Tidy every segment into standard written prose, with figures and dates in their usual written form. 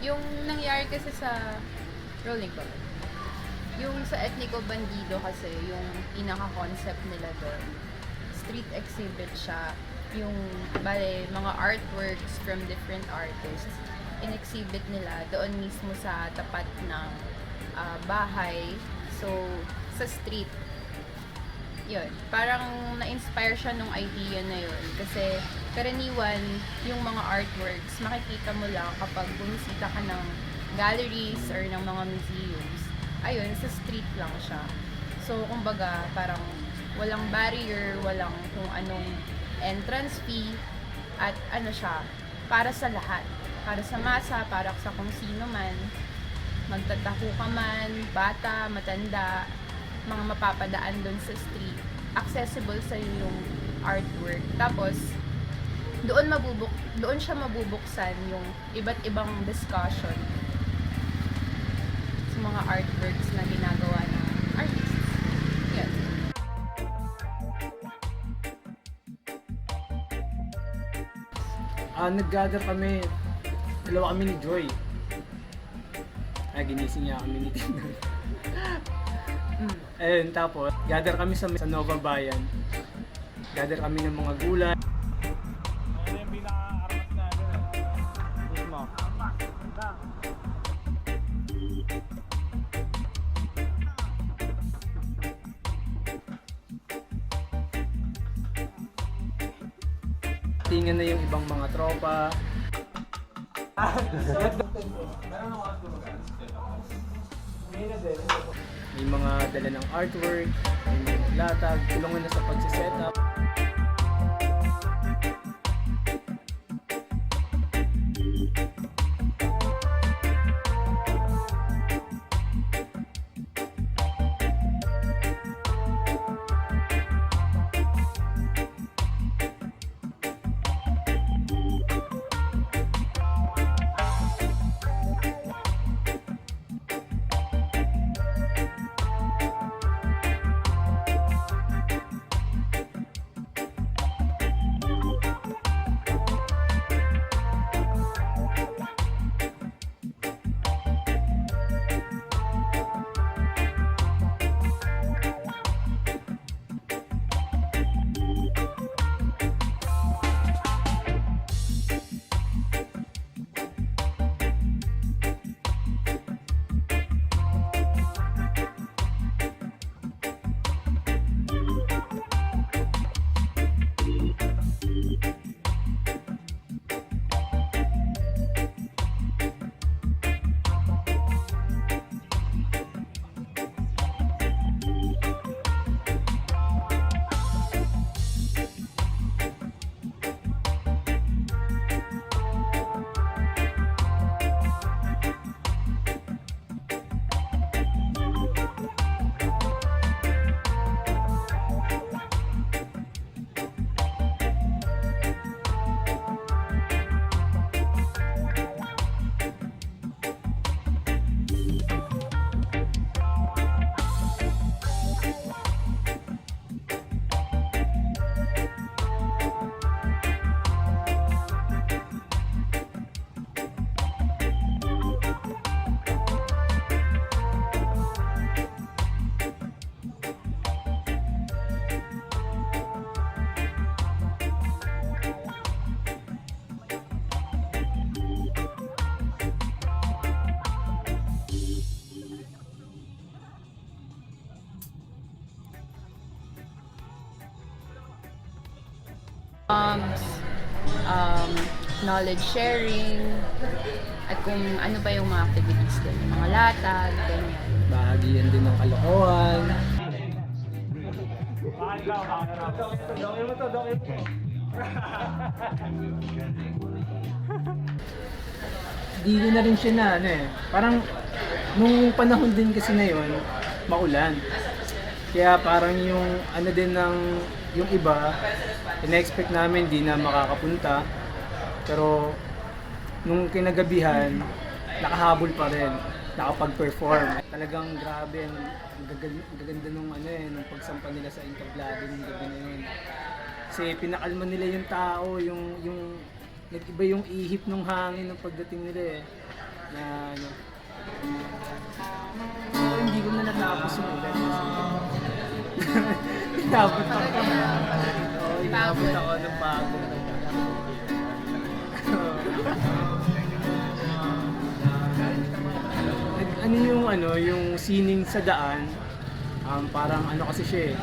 Yung nangyari kasi sa rolling ko. Yung sa Etnico Bandido kasi, yung pinaka-concept nila doon, street exhibit siya. Yung, bale, mga artworks from different artists, in-exhibit nila doon mismo sa tapat ng bahay. So, sa street. Yun. Parang na-inspire siya nung idea na yun. Kasi, karaniwan, yung mga artworks, makikita mo lang kapag bumisita ka ng galleries or ng mga museums. Ayun, sa street lang siya. So, kumbaga, parang walang barrier, walang kung anong entrance fee, at ano siya, para sa lahat. Para sa masa, para sa kung sino man, magtataho ka man, bata, matanda, mga mapapadaan doon sa street, accessible sa yung artwork. Tapos, doon siya mabubuksan yung iba't ibang discussion sa mga artworks na ginagawa ng artists. Yan. Nag-gather kami, dalawa kami ni Joy. Ginising niya kami ni Tino. Ayun, tapos, gather kami sa Nova Bayan. Gather kami ng mga gulay. Ano yung pinaka-armas na ano? Tingnan na yung ibang mga tropa. May mga dala ng artwork, may mga latag, tulungan na sa pagsisetup. Knowledge sharing, at kung ano pa yung mga activities din, yung mga latag, ganyan. Bahagian din ng kalokohan. Di ko na rin siya na ano eh. Parang nung panahon din kasi na yun, maulan. Kaya parang yung ano din ng yung iba, ina-expect namin di na makakapunta. Pero nung kinagabihan, nakahabol pa rin, nakapag-perform. Talagang grabe, ang gaganda nung ano eh, nung pagsampa nila sa entablado ng gabi na yun. Kasi pinakalma nila yung tao, yung nag-iba yung ihip ng hangin ng pagdating nila eh. na ano. So, hindi ko na natapos yung event kasi. Inabot ako. Oo, inabot ako ng pagod. Ano yung yung sining sa daan, parang ano kasi siya eh.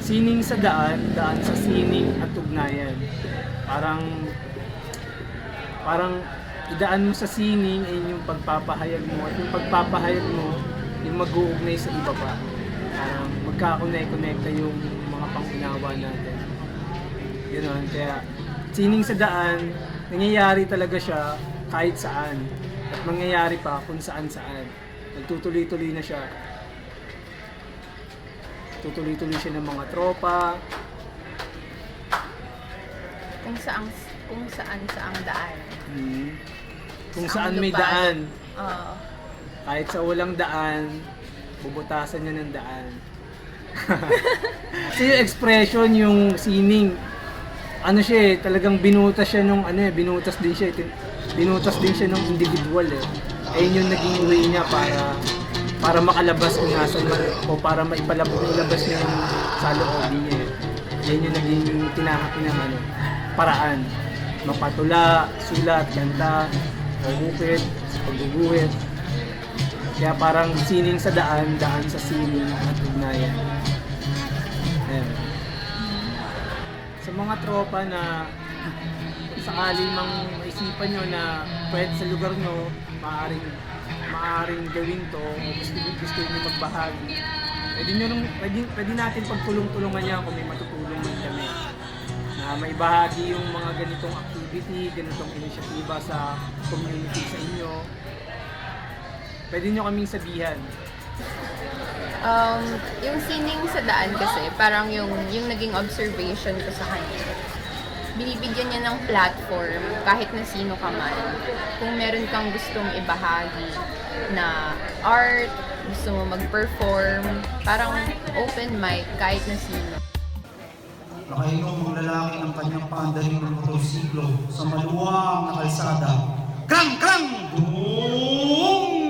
Sining sa daan, daan sa sining at ugnayan. Parang idaan mo sa sining ay yung pagpapahayag mo at yung pagpapahayag mo yung mag-uugnay sa iba pa. Parang magkakonekta yung mga pangunawa natin. Ganoon, kaya sining sa daan, nangyayari talaga siya kahit saan. At mangyayari pa kung saan-saan. Nagtutuloy-tuloy na siya. Tutuloy-tuloy siya ng mga tropa. Kung saan saang daan. Kung Saan saan may lupain. daan. Oo. Kahit sa walang daan, bubutasan niya ng daan. Kasi yung expression, yung sining, ano siya eh, talagang binutas siya nung binutas din siya ng individual eh. Ayun yung naging way niya para makalabas kung nasan o para maipalabas niya yung saloobin niya eh. Yan yung naging tinahaki ng paraan. Mapatula, sulat, kanta, pagguhit, pagguguhit. Kaya parang sining sa daan, daan sa sining at ugnayan. Ayan. Sa mga tropa na kung sakali mang maisipan nyo na pwede sa lugar nyo, maaaring gawin to o gusto nyo magbahagi, pwede natin pagtulong-tulungan yan kung may matutulong man kami. Na may bahagi yung mga ganitong activity, ganitong inisyatiba sa community sa inyo. Pwede nyo kaming sabihan. Yung sining sa daan kasi, parang yung naging observation ko sa kanya. Binibigyan niya ng platform kahit na sino ka man. Kung meron kang gustong ibahagi na art, gusto mo mag-perform, parang open mic kahit na sino. Nakainom ang lalaki ng kanyang pandaling ng motorsiklo sa maluwang na kalsada. Krang! Krang! Boom!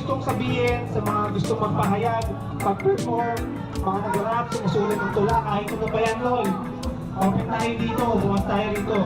gustong sabihin, sa mga gustong magpahayag, pag-perform, mga nag-rap, sumusulat ng tula, kahit ano ba yan, Lol. Open tayo dito, bukas tayo rito.